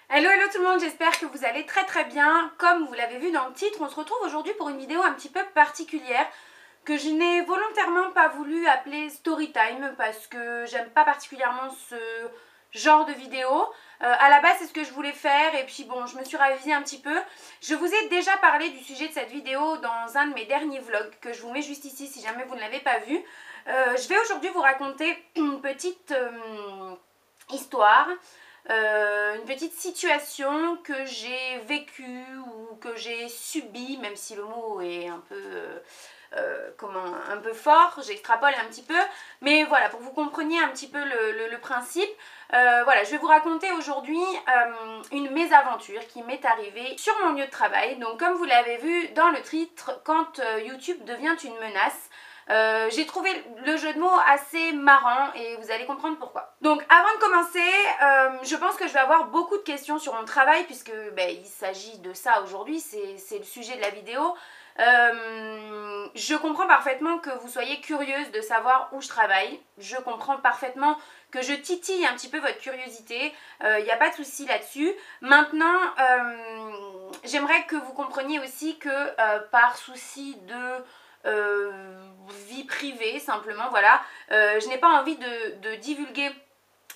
Hello hello tout le monde, j'espère que vous allez très bien. Comme vous l'avez vu dans le titre, on se retrouve aujourd'hui pour une vidéo un petit peu particulière que je n'ai volontairement pas voulu appeler Storytime parce que j'aime pas particulièrement ce genre de vidéo. À la base c'est ce que je voulais faire et puis bon, je me suis ravisée un petit peu. Je vous ai déjà parlé du sujet de cette vidéo dans un de mes derniers vlogs que je vous mets juste ici si jamais vous ne l'avez pas vu. Je vais aujourd'hui vous raconter une petite histoire. Une petite situation que j'ai vécue ou que j'ai subie, même si le mot est un peu, un peu fort, j'extrapole un petit peu, mais voilà, pour que vous compreniez un petit peu le principe, voilà, je vais vous raconter aujourd'hui une mésaventure qui m'est arrivée sur mon lieu de travail. Donc comme vous l'avez vu dans le titre, quand YouTube devient une menace, j'ai trouvé le jeu de mots assez marrant et vous allez comprendre pourquoi. Donc avant de commencer, je pense que je vais avoir beaucoup de questions sur mon travail puisque il s'agit de ça aujourd'hui, c'est le sujet de la vidéo. Je comprends parfaitement que vous soyez curieuse de savoir où je travaille. Je comprends parfaitement que je titille un petit peu votre curiosité. Il n'y a pas de souci là-dessus. Maintenant, j'aimerais que vous compreniez aussi que par souci de vie privée simplement, voilà, je n'ai pas envie de divulguer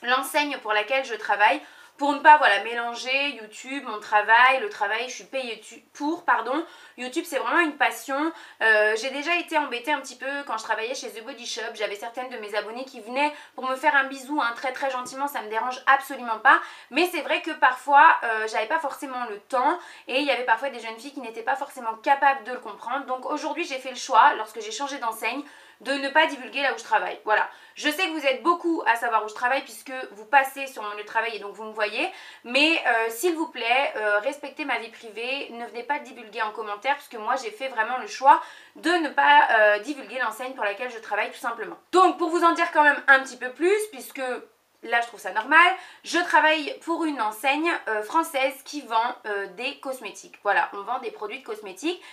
l'enseigne pour laquelle je travaille pour ne pas voilà, mélanger YouTube, mon travail, le travail je suis payée pour, pardon. YouTube c'est vraiment une passion. J'ai déjà été embêtée un petit peu quand je travaillais chez The Body Shop. J'avais certaines de mes abonnées qui venaient pour me faire un bisou, hein, très gentiment, ça me dérange absolument pas. Mais c'est vrai que parfois j'avais pas forcément le temps et il y avait parfois des jeunes filles qui n'étaient pas forcément capables de le comprendre. Donc aujourd'hui j'ai fait le choix, lorsque j'ai changé d'enseigne, de ne pas divulguer là où je travaille. Voilà. Je sais que vous êtes beaucoup à savoir où je travaille puisque vous passez sur mon lieu de travail et donc vous me voyez. Mais s'il vous plaît, respectez ma vie privée. Ne venez pas divulguer en commentaire puisque moi j'ai fait vraiment le choix de ne pas divulguer l'enseigne pour laquelle je travaille tout simplement. Donc pour vous en dire quand même un petit peu plus, puisque là je trouve ça normal, je travaille pour une enseigne française qui vend des cosmétiques. Voilà, on vend des produits de cosmétiques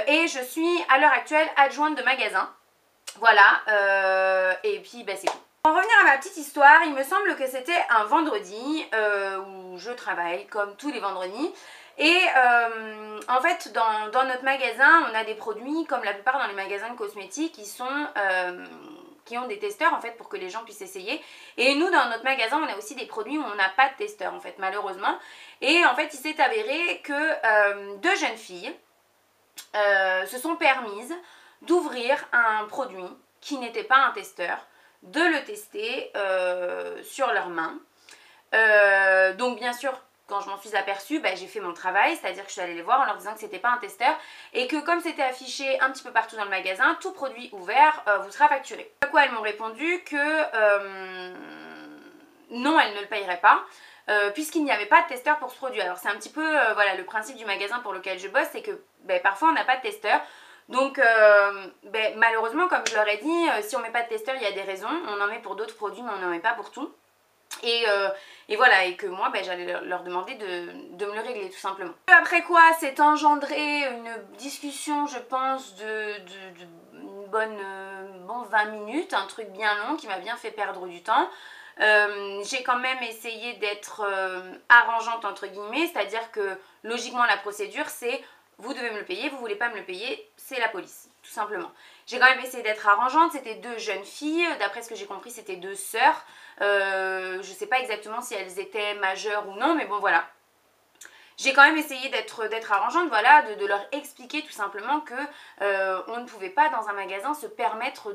et je suis à l'heure actuelle adjointe de magasin. Voilà, et puis c'est tout. Pour en revenir à ma petite histoire, il me semble que c'était un vendredi où je travaille comme tous les vendredis. Et en fait, dans notre magasin, on a des produits, comme la plupart dans les magasins de cosmétiques, qui ont des testeurs en fait pour que les gens puissent essayer. Et nous, dans notre magasin, on a aussi des produits où on n'a pas de testeur en fait, malheureusement. Et en fait, il s'est avéré que deux jeunes filles se sont permises d'ouvrir un produit qui n'était pas un testeur, de le tester sur leurs mains. Donc bien sûr, quand je m'en suis aperçue, j'ai fait mon travail, c'est-à-dire que je suis allée les voir en leur disant que c'était pas un testeur et que comme c'était affiché un petit peu partout dans le magasin, tout produit ouvert vous sera facturé. À quoi elles m'ont répondu que non, elles ne le paieraient pas. Puisqu'il n'y avait pas de testeur pour ce produit. Alors c'est un petit peu voilà, le principe du magasin pour lequel je bosse, c'est que parfois on n'a pas de testeur. Donc malheureusement, comme je leur ai dit, si on met pas de testeur, il y a des raisons. On en met pour d'autres produits, mais on n'en met pas pour tout. Et voilà, et que moi j'allais leur demander de me le régler tout simplement. Après quoi s'est engendré une discussion, je pense, une bonne 20 minutes, un truc bien long qui m'a bien fait perdre du temps. J'ai quand même essayé d'être arrangeante entre guillemets, c'est-à-dire que logiquement la procédure c'est vous devez me le payer, vous voulez pas me le payer, c'est la police, tout simplement. J'ai quand même essayé d'être arrangeante, c'était deux jeunes filles, d'après ce que j'ai compris c'était deux sœurs. Je sais pas exactement si elles étaient majeures ou non, mais bon voilà. J'ai quand même essayé d'être arrangeante, voilà, de leur expliquer tout simplement que on ne pouvait pas dans un magasin se permettre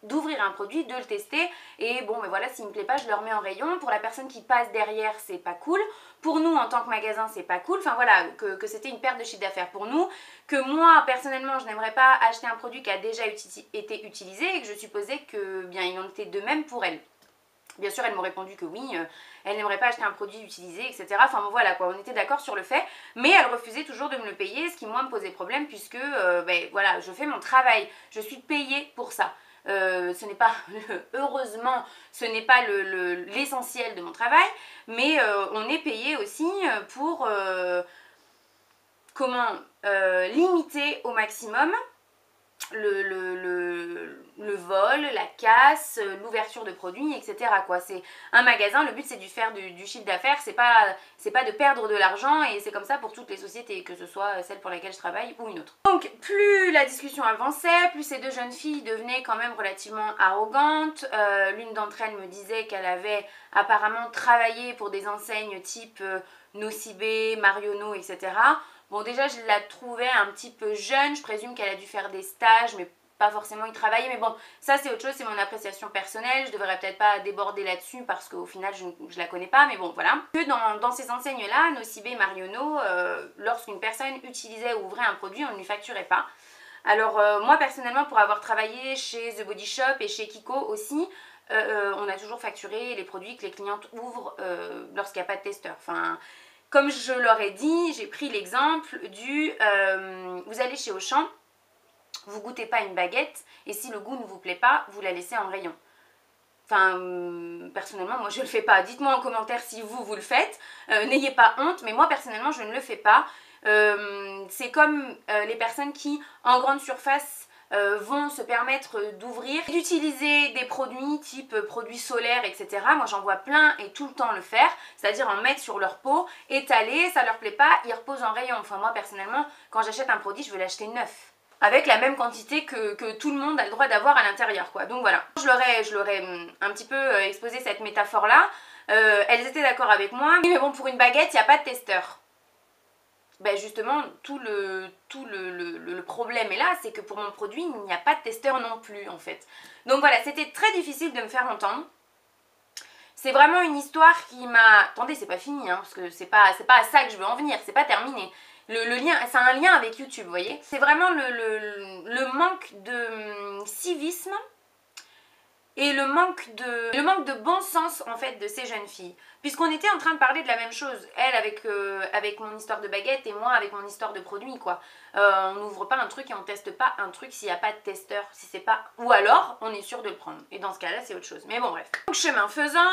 d'ouvrir un produit, de le tester et bon voilà, s'il me plaît pas je le remets en rayon. Pour la personne qui passe derrière c'est pas cool, pour nous en tant que magasin c'est pas cool, enfin voilà, que c'était une perte de chiffre d'affaires pour nous, que moi personnellement je n'aimerais pas acheter un produit qui a déjà été utilisé et que je supposais que bien il en était de même pour elles. Bien sûr, elles m'ont répondu que oui, elles n'aimeraient pas acheter un produit utilisé, etc. Enfin bon, voilà quoi, on était d'accord sur le fait, mais elles refusaient toujours de me le payer, ce qui moi me posait problème puisque voilà, je fais mon travail, je suis payée pour ça. Ce n'est pas, heureusement, ce n'est pas l'essentiel de mon travail, mais on est payé aussi pour limiter au maximum le vol, la casse, l'ouverture de produits, etc. quoi. C'est un magasin, le but c'est de faire du chiffre d'affaires, c'est pas de perdre de l'argent, et c'est comme ça pour toutes les sociétés, que ce soit celle pour laquelle je travaille ou une autre. Donc plus la discussion avançait, plus ces deux jeunes filles devenaient quand même relativement arrogantes. L'une d'entre elles me disait qu'elle avait apparemment travaillé pour des enseignes type Nocibé, Marionneau, etc. Bon, déjà, je la trouvais un petit peu jeune. Je présume qu'elle a dû faire des stages, mais pas forcément y travailler. Mais bon, ça, c'est autre chose. C'est mon appréciation personnelle. Je devrais peut-être pas déborder là-dessus parce qu'au final, je la connais pas. Mais bon, voilà. Que dans ces enseignes-là, Nocibé, Marionneau, lorsqu'une personne utilisait ou ouvrait un produit, on ne lui facturait pas. Alors, moi, personnellement, pour avoir travaillé chez The Body Shop et chez Kiko aussi, on a toujours facturé les produits que les clientes ouvrent lorsqu'il n'y a pas de testeur. Enfin... Comme je leur ai dit, j'ai pris l'exemple du vous allez chez Auchan, vous goûtez pas une baguette et si le goût ne vous plaît pas, vous la laissez en rayon. Enfin, personnellement, moi je le fais pas. Dites-moi en commentaire si vous le faites. N'ayez pas honte, mais moi personnellement je ne le fais pas. C'est comme les personnes qui, en grande surface, vont se permettre d'ouvrir, d'utiliser des produits type produits solaires, etc. Moi j'en vois plein et tout le temps le faire, c'est-à-dire en mettre sur leur peau, étaler, ça leur plaît pas, ils reposent en rayon. Enfin moi personnellement, quand j'achète un produit, je veux l'acheter neuf, avec la même quantité que tout le monde a le droit d'avoir à l'intérieur, quoi. Donc voilà, je leur ai un petit peu exposé cette métaphore-là. Elles étaient d'accord avec moi, mais bon, pour une baguette, il n'y a pas de testeur. Ben justement, tout le problème est là, c'est que pour mon produit, il n'y a pas de testeur non plus, en fait. Donc voilà, c'était très difficile de me faire entendre. C'est vraiment une histoire qui m'a... Attendez, c'est pas fini, hein, parce que c'est pas à ça que je veux en venir, c'est pas terminé. Le lien, c'est un lien avec YouTube, vous voyez. C'est vraiment le manque de civisme et le manque de bon sens en fait de ces jeunes filles, puisqu'on était en train de parler de la même chose, elle avec mon histoire de baguette et moi avec mon histoire de produit, quoi. On n'ouvre pas un truc et on teste pas un truc s'il n'y a pas de testeur, si c'est pas, ou alors on est sûr de le prendre, et dans ce cas là c'est autre chose, mais bon bref. Donc chemin faisant,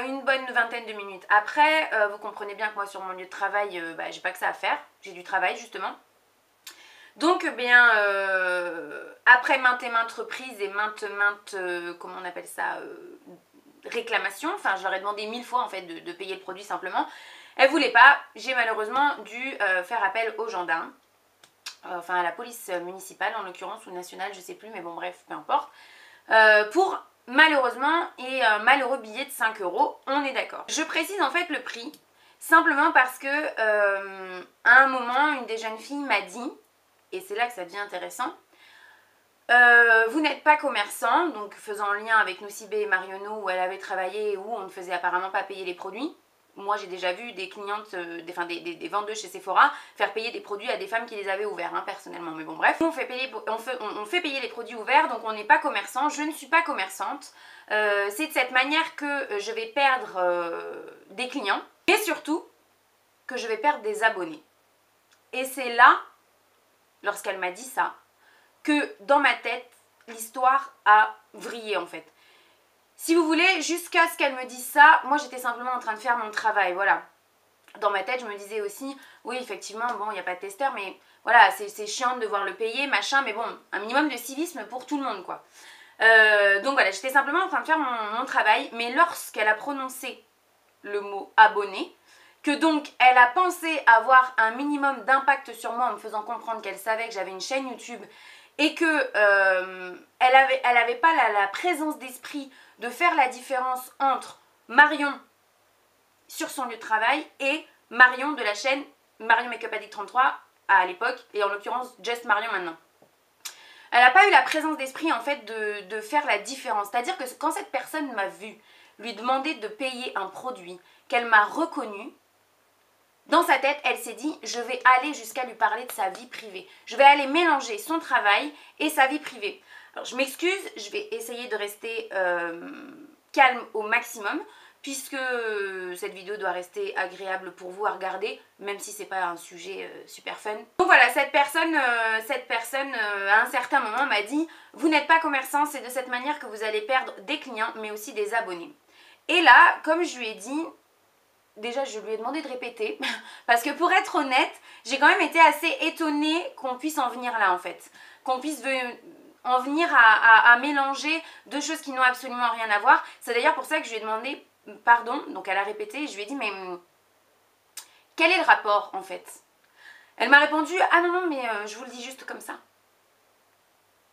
une bonne vingtaine de minutes après, vous comprenez bien que moi sur mon lieu de travail, j'ai pas que ça à faire, j'ai du travail justement. Donc bien, après maintes et maintes reprises et maintes, comment on appelle ça, réclamations, enfin je leur ai demandé 1000 fois en fait de payer le produit simplement, elles voulaient pas, j'ai malheureusement dû faire appel aux gendarmes, enfin à la police municipale en l'occurrence, ou nationale, je sais plus, mais bon bref, peu importe, pour malheureusement un malheureux billet de 5 €, on est d'accord. Je précise en fait le prix, simplement parce que à un moment, une des jeunes filles m'a dit, et c'est là que ça devient intéressant, vous n'êtes pas commerçant, donc faisant lien avec Nocibé et Marionneau où elle avait travaillé et où on ne faisait apparemment pas payer les produits. Moi j'ai déjà vu des clientes, des vendeuses chez Sephora faire payer des produits à des femmes qui les avaient ouverts, hein, personnellement, mais bon bref. On fait payer les produits ouverts, donc on n'est pas commerçant, je ne suis pas commerçante. C'est de cette manière que je vais perdre des clients, mais surtout que je vais perdre des abonnés. Et c'est là, lorsqu'elle m'a dit ça, que dans ma tête, l'histoire a vrillé en fait. Si vous voulez, jusqu'à ce qu'elle me dise ça, moi j'étais simplement en train de faire mon travail, voilà. Dans ma tête, je me disais aussi, oui effectivement, bon, il n'y a pas de testeur, mais voilà, c'est chiant de devoir le payer, machin, mais bon, un minimum de civisme pour tout le monde, quoi. Donc voilà, j'étais simplement en train de faire mon travail, mais lorsqu'elle a prononcé le mot abonné, que donc elle a pensé avoir un minimum d'impact sur moi en me faisant comprendre qu'elle savait que j'avais une chaîne YouTube et que elle avait pas la présence d'esprit de faire la différence entre Marion sur son lieu de travail et Marion de la chaîne Marion Makeup Addict 33 à l'époque, et en l'occurrence Just Marion maintenant. Elle n'a pas eu la présence d'esprit en fait de faire la différence, c'est-à-dire que quand cette personne m'a vu lui demander de payer un produit qu'elle m'a reconnu, dans sa tête, elle s'est dit, je vais aller jusqu'à lui parler de sa vie privée. Je vais aller mélanger son travail et sa vie privée. Alors je m'excuse, je vais essayer de rester calme au maximum, puisque cette vidéo doit rester agréable pour vous à regarder, même si c'est pas un sujet super fun. Donc voilà, cette personne à un certain moment m'a dit, vous n'êtes pas commerçant, c'est de cette manière que vous allez perdre des clients, mais aussi des abonnés. Et là, comme je lui ai dit, déjà je lui ai demandé de répéter, parce que pour être honnête, j'ai quand même été assez étonnée qu'on puisse en venir là en fait. Qu'on puisse en venir à mélanger deux choses qui n'ont absolument rien à voir. C'est d'ailleurs pour ça que je lui ai demandé pardon, donc elle a répété, et je lui ai dit mais quel est le rapport en fait? Elle m'a répondu ah non non mais je vous le dis juste comme ça.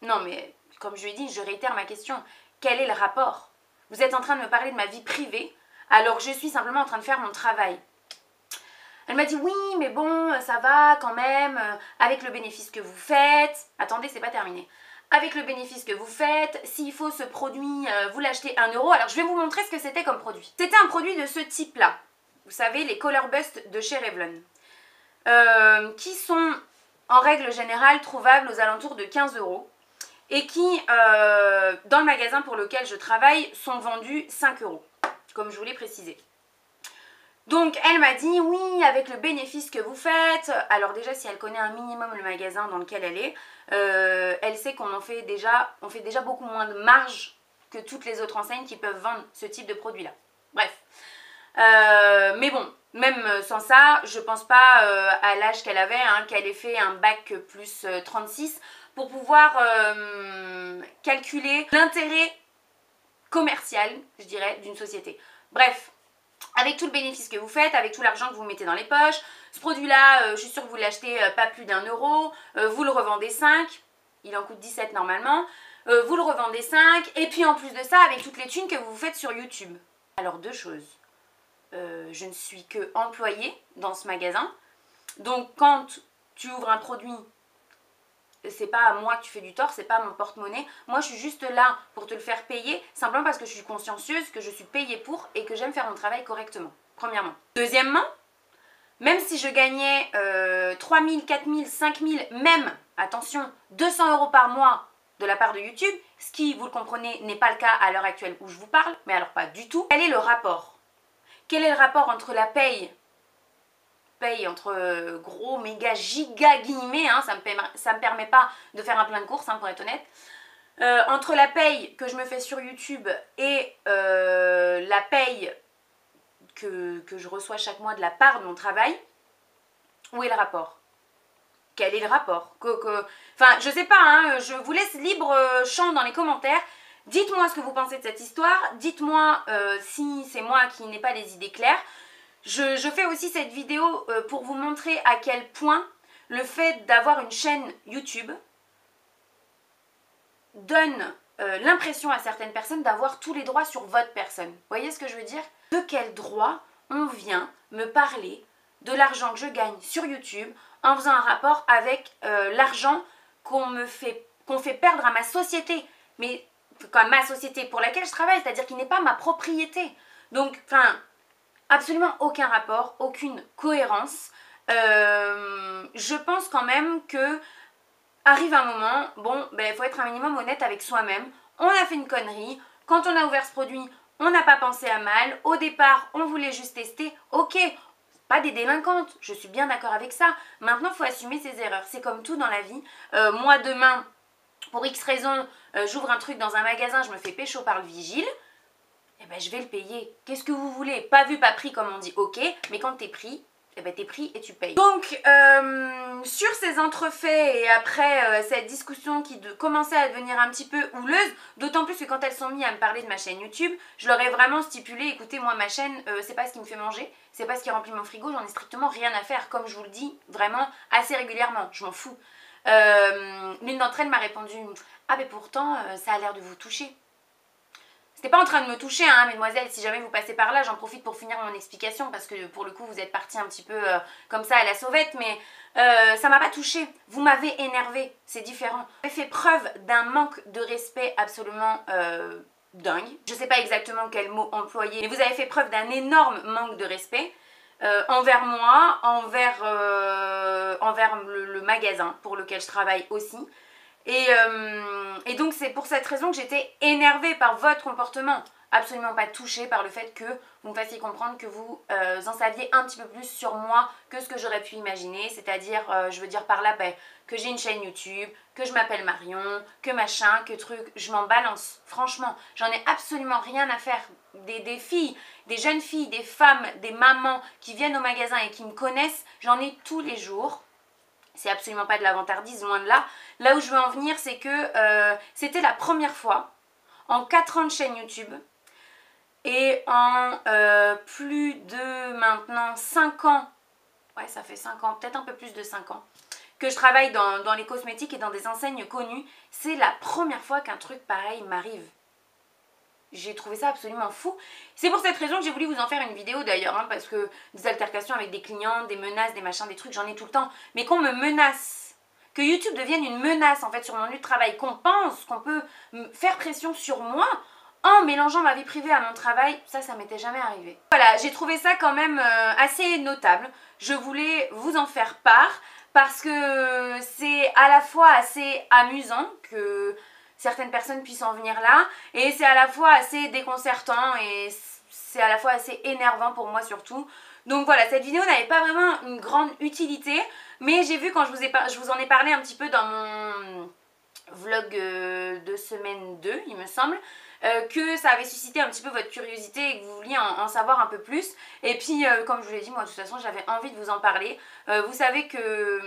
Non mais comme je lui ai dit, je réitère ma question, quel est le rapport? Vous êtes en train de me parler de ma vie privée alors que je suis simplement en train de faire mon travail. Elle m'a dit oui mais bon ça va quand même avec le bénéfice que vous faites. Attendez, c'est pas terminé. Avec le bénéfice que vous faites, s'il faut ce produit, vous l'achetez 1 €. Alors je vais vous montrer ce que c'était comme produit. C'était un produit de ce type là. Vous savez, les Color Bust de chez Revlon. Qui sont en règle générale trouvables aux alentours de 15 € et qui, dans le magasin pour lequel je travaille, sont vendus 5 €, comme je vous l'ai précisé. Donc elle m'a dit oui avec le bénéfice que vous faites, alors déjà si elle connaît un minimum le magasin dans lequel elle est, elle sait qu'on fait déjà beaucoup moins de marge que toutes les autres enseignes qui peuvent vendre ce type de produit là. Bref, mais bon, même sans ça, je pense pas à l'âge qu'elle avait, hein, qu'elle ait fait un bac plus 36 pour pouvoir calculer l'intérêt commercial, je dirais, d'une société. Bref. Avec tout le bénéfice que vous faites, avec tout l'argent que vous mettez dans les poches, ce produit-là, je suis sûre que vous l'achetez pas plus d'1 €, vous le revendez 5, il en coûte 17 normalement, vous le revendez 5, et puis en plus de ça, avec toutes les thunes que vous vous faites sur YouTube. Alors deux choses, je ne suis que employée dans ce magasin, donc quand tu ouvres un produit, c'est pas à moi que tu fais du tort, c'est pas à mon porte-monnaie. Moi, je suis juste là pour te le faire payer, simplement parce que je suis consciencieuse, que je suis payée pour et que j'aime faire mon travail correctement, premièrement. Deuxièmement, même si je gagnais 3 000, 4 000, 5 000, même, attention, 200 € par mois de la part de YouTube, ce qui, vous le comprenez, n'est pas le cas à l'heure actuelle où je vous parle, mais alors pas du tout. Quel est le rapport? Quel est le rapport entre la paye entre gros méga giga guillemets, hein, ça me permet pas de faire un plein de courses, hein, pour être honnête, entre la paye que je me fais sur YouTube et la paye que je reçois chaque mois de la part de mon travail, où est le rapport? Quel est le rapport? Enfin, je sais pas, hein, je vous laisse libre champ dans les commentaires. Dites-moi ce que vous pensez de cette histoire, dites-moi si c'est moi qui n'ai pas les idées claires. Je fais aussi cette vidéo pour vous montrer à quel point le fait d'avoir une chaîne YouTube donne l'impression à certaines personnes d'avoir tous les droits sur votre personne. Vous voyez ce que je veux dire? De quel droit on vient me parler de l'argent que je gagne sur YouTube en faisant un rapport avec l'argent qu'on fait perdre à ma société, mais quand ma société pour laquelle je travaille, c'est-à-dire qu'il n'est pas ma propriété. Donc, enfin, absolument aucun rapport, aucune cohérence. Je pense quand même que arrive un moment, bon, ben, faut être un minimum honnête avec soi-même. On a fait une connerie. Quand on a ouvert ce produit, on n'a pas pensé à mal. Au départ, on voulait juste tester. Ok, pas des délinquantes, je suis bien d'accord avec ça. Maintenant, il faut assumer ses erreurs. C'est comme tout dans la vie. Moi, demain, pour X raison, j'ouvre un truc dans un magasin, je me fais pécho par le vigile. Eh ben, je vais le payer. Qu'est-ce que vous voulez? Pas vu, pas pris, comme on dit, ok. Mais quand t'es pris, eh ben, t'es pris et tu payes. Donc, sur ces entrefaits et après cette discussion qui commençait à devenir un petit peu houleuse, d'autant plus que quand elles sont mises à me parler de ma chaîne YouTube, je leur ai vraiment stipulé, écoutez, moi, ma chaîne, c'est pas ce qui me fait manger, c'est pas ce qui remplit mon frigo, j'en ai strictement rien à faire, comme je vous le dis, vraiment, assez régulièrement, je m'en fous. L'une d'entre elles m'a répondu, ah ben pourtant, ça a l'air de vous toucher. C'était pas en train de me toucher, hein, mesdemoiselles, si jamais vous passez par là, j'en profite pour finir mon explication, parce que pour le coup, vous êtes partie un petit peu comme ça à la sauvette, mais ça m'a pas touchée. Vous m'avez énervée, c'est différent. Vous avez fait preuve d'un manque de respect absolument dingue. Je sais pas exactement quel mot employer, mais vous avez fait preuve d'un énorme manque de respect envers moi, envers le magasin pour lequel je travaille aussi. Et donc c'est pour cette raison que j'étais énervée par votre comportement, absolument pas touchée par le fait que vous me fassiez comprendre que vous en saviez un petit peu plus sur moi que ce que j'aurais pu imaginer, c'est-à-dire, je veux dire par là, ben, que j'ai une chaîne YouTube, que je m'appelle Marion, que machin, que truc, je m'en balance, franchement, j'en ai absolument rien à faire. Des filles, des jeunes filles, des femmes, des mamans qui viennent au magasin et qui me connaissent, j'en ai tous les jours. C'est absolument pas de la vantardise, loin de là. Là où je veux en venir, c'est que c'était la première fois en 4 ans de chaîne YouTube et en plus de maintenant 5 ans, ouais ça fait 5 ans, peut-être un peu plus de 5 ans, que je travaille dans les cosmétiques et dans des enseignes connues. C'est la première fois qu'un truc pareil m'arrive. J'ai trouvé ça absolument fou. C'est pour cette raison que j'ai voulu vous en faire une vidéo d'ailleurs, hein, parce que des altercations avec des clients, des menaces, des machins, des trucs, j'en ai tout le temps. Mais qu'on me menace, que YouTube devienne une menace en fait sur mon lieu de travail, qu'on pense qu'on peut faire pression sur moi en mélangeant ma vie privée à mon travail, ça m'était jamais arrivé. Voilà, j'ai trouvé ça quand même assez notable. Je voulais vous en faire part parce que c'est à la fois assez amusant que certaines personnes puissent en venir là, et c'est à la fois assez déconcertant et c'est à la fois assez énervant pour moi surtout. Donc voilà, cette vidéo n'avait pas vraiment une grande utilité, mais j'ai vu quand je vous en ai parlé un petit peu dans mon vlog de semaine 2, il me semble, que ça avait suscité un petit peu votre curiosité et que vous vouliez en savoir un peu plus. Et puis comme je vous l'ai dit, moi de toute façon j'avais envie de vous en parler. Vous savez que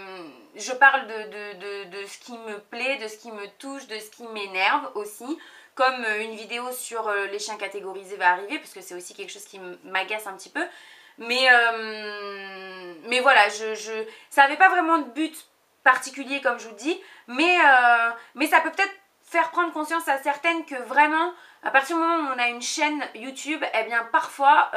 je parle de ce qui me plaît, de ce qui me touche, de ce qui m'énerve aussi. Comme une vidéo sur les chiens catégorisés va arriver, parce que c'est aussi quelque chose qui m'agace un petit peu. Mais voilà, ça n'avait pas vraiment de but particulier comme je vous dis, mais ça peut peut-être faire prendre conscience à certaines que vraiment, à partir du moment où on a une chaîne YouTube, eh bien parfois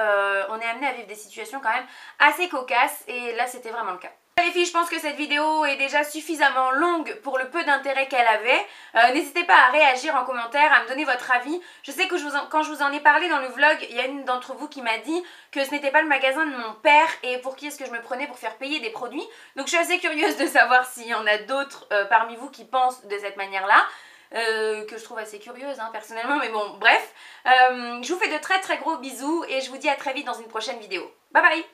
on est amené à vivre des situations quand même assez cocasses, et là c'était vraiment le cas. Les filles, je pense que cette vidéo est déjà suffisamment longue pour le peu d'intérêt qu'elle avait. N'hésitez pas à réagir en commentaire, à me donner votre avis. Je sais que quand je vous en ai parlé dans le vlog, il y a une d'entre vous qui m'a dit que ce n'était pas le magasin de mon père et pour qui est-ce que je me prenais pour faire payer des produits. Donc je suis assez curieuse de savoir s'il y en a d'autres parmi vous qui pensent de cette manière-là. Que je trouve assez curieuse hein, personnellement, mais bon bref. Je vous fais de très très gros bisous et je vous dis à très vite dans une prochaine vidéo. Bye bye!